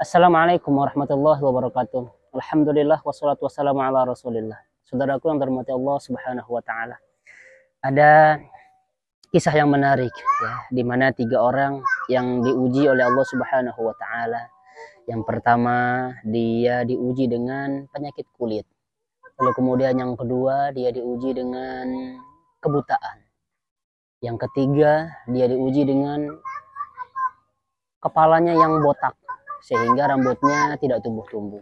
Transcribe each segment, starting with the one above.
Assalamualaikum warahmatullahi wabarakatuh. Alhamdulillah wassalatu wassalamu ala Rasulillah. Saudaraku yang dirahmati Allah Subhanahu wa taala. Ada kisah yang menarik ya, di mana 3 orang yang diuji oleh Allah Subhanahu wa taala. Yang pertama, dia diuji dengan penyakit kulit. Lalu kemudian yang kedua, dia diuji dengan kebutaan. Yang ketiga, dia diuji dengan kepalanya yang botak sehingga rambutnya tidak tumbuh-tumbuh.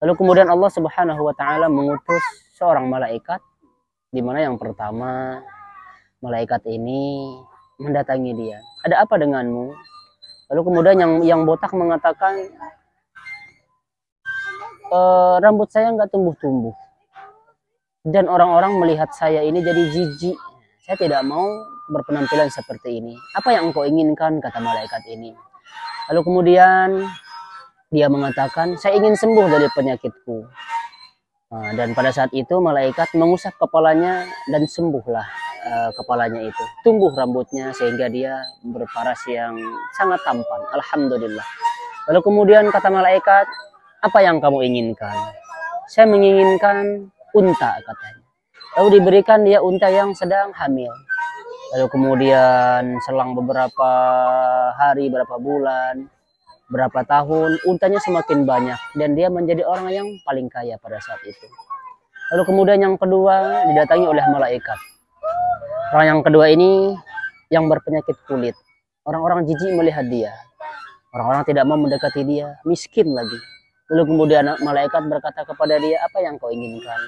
Lalu kemudian Allah Subhanahu wa taala mengutus seorang malaikat, di mana yang pertama malaikat ini mendatangi dia. Ada apa denganmu? Lalu kemudian yang botak mengatakan, rambut saya nggak tumbuh-tumbuh. Dan orang-orang melihat saya ini jadi jijik. Saya tidak mau berpenampilan seperti ini. Apa yang engkau inginkan? Kata malaikat ini. Lalu kemudian dia mengatakan, saya ingin sembuh dari penyakitku. Dan pada saat itu malaikat mengusap kepalanya dan sembuhlah kepalanya itu. Tumbuh rambutnya sehingga dia berparas yang sangat tampan. Alhamdulillah. Lalu kemudian kata malaikat, apa yang kamu inginkan? Saya menginginkan unta, katanya. Lalu diberikan dia unta yang sedang hamil. Lalu kemudian selang beberapa hari, beberapa bulan, berapa tahun, untanya semakin banyak dan dia menjadi orang yang paling kaya pada saat itu. Lalu kemudian yang kedua didatangi oleh malaikat. Orang yang kedua ini yang berpenyakit kulit. Orang-orang jijik melihat dia. Orang-orang tidak mau mendekati dia, miskin lagi. Lalu kemudian malaikat berkata kepada dia, apa yang kau inginkan?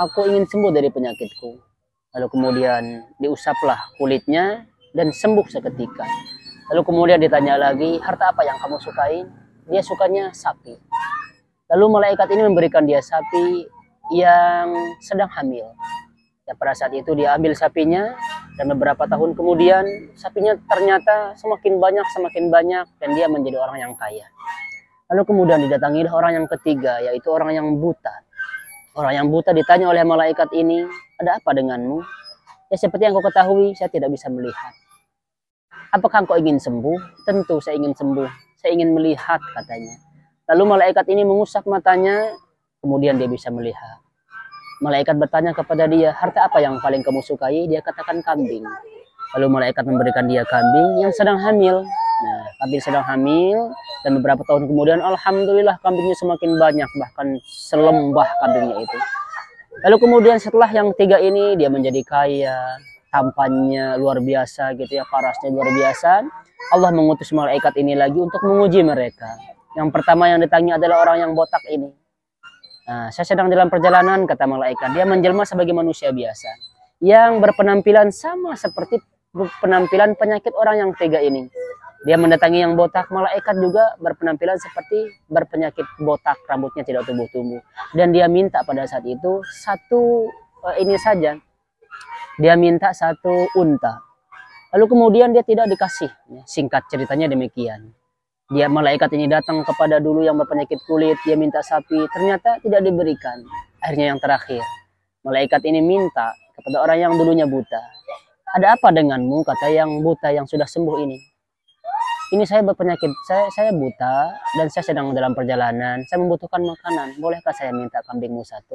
Aku ingin sembuh dari penyakitku. Lalu kemudian diusaplah kulitnya dan sembuh seketika. Lalu kemudian ditanya lagi, harta apa yang kamu sukai? Dia sukanya sapi. Lalu malaikat ini memberikan dia sapi yang sedang hamil. Ya, pada saat itu dia ambil sapinya dan beberapa tahun kemudian sapinya ternyata semakin banyak dan dia menjadi orang yang kaya. Lalu kemudian didatangilah orang yang ketiga, yaitu orang yang buta. Orang yang buta ditanya oleh malaikat ini, ada apa denganmu? Ya seperti yang kau ketahui, saya tidak bisa melihat. Apakah engkau ingin sembuh? Tentu saya ingin sembuh. Saya ingin melihat, katanya. Lalu malaikat ini mengusap matanya, kemudian dia bisa melihat. Malaikat bertanya kepada dia, harta apa yang paling kamu sukai? Dia katakan kambing. Lalu malaikat memberikan dia kambing yang sedang hamil. Nah, kambing sedang hamil dan beberapa tahun kemudian alhamdulillah kambingnya semakin banyak, bahkan selembah kambingnya itu. Lalu kemudian setelah yang 3 ini dia menjadi kaya, tampannya luar biasa gitu ya, parasnya luar biasa. Allah mengutus malaikat ini lagi untuk menguji mereka. Yang pertama yang ditangi adalah orang yang botak ini. Nah, saya sedang dalam perjalanan, kata malaikat. Dia menjelma sebagai manusia biasa yang berpenampilan sama seperti penampilan penyakit orang yang 3 ini. Dia mendatangi yang botak, malaikat juga berpenampilan seperti berpenyakit botak, rambutnya tidak tumbuh-tumbuh. Dan dia minta pada saat itu ini saja. Dia minta 1 unta. Lalu kemudian dia tidak dikasih. Singkat ceritanya demikian. Malaikat ini datang kepada dulu yang berpenyakit kulit, dia minta sapi, ternyata tidak diberikan. Akhirnya yang terakhir, malaikat ini minta kepada orang yang dulunya buta. Ada apa denganmu? Kata yang buta yang sudah sembuh ini. Ini saya berpenyakit, saya buta dan saya sedang dalam perjalanan, saya membutuhkan makanan, bolehkah saya minta kambingmu 1?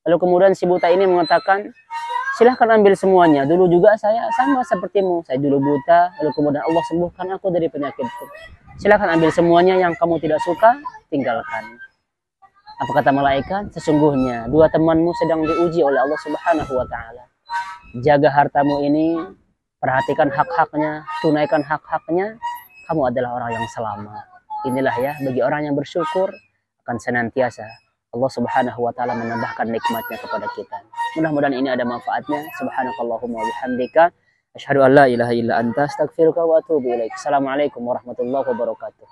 Lalu kemudian si buta ini mengatakan, silahkan ambil semuanya, dulu juga saya sama sepertimu, saya dulu buta, lalu kemudian Allah sembuhkan aku dari penyakitku. Silahkan ambil semuanya, yang kamu tidak suka, tinggalkan. Apa kata malaikat? Sesungguhnya 2 temanmu sedang diuji oleh Allah Subhanahu wa taala. Jaga hartamu ini, perhatikan hak-haknya, tunaikan hak-haknya, kamu adalah orang yang selamat. Inilah ya, bagi orang yang bersyukur akan senantiasa Allah Subhanahu wa taala menambahkan nikmatnya kepada kita. Mudah-mudahan ini ada manfaatnya. Subhanakallahumma wa bihamdika asyhadu an la ilaha illa anta astaghfiruka wa atubu ilaik. Assalamualaikum warahmatullahi wabarakatuh.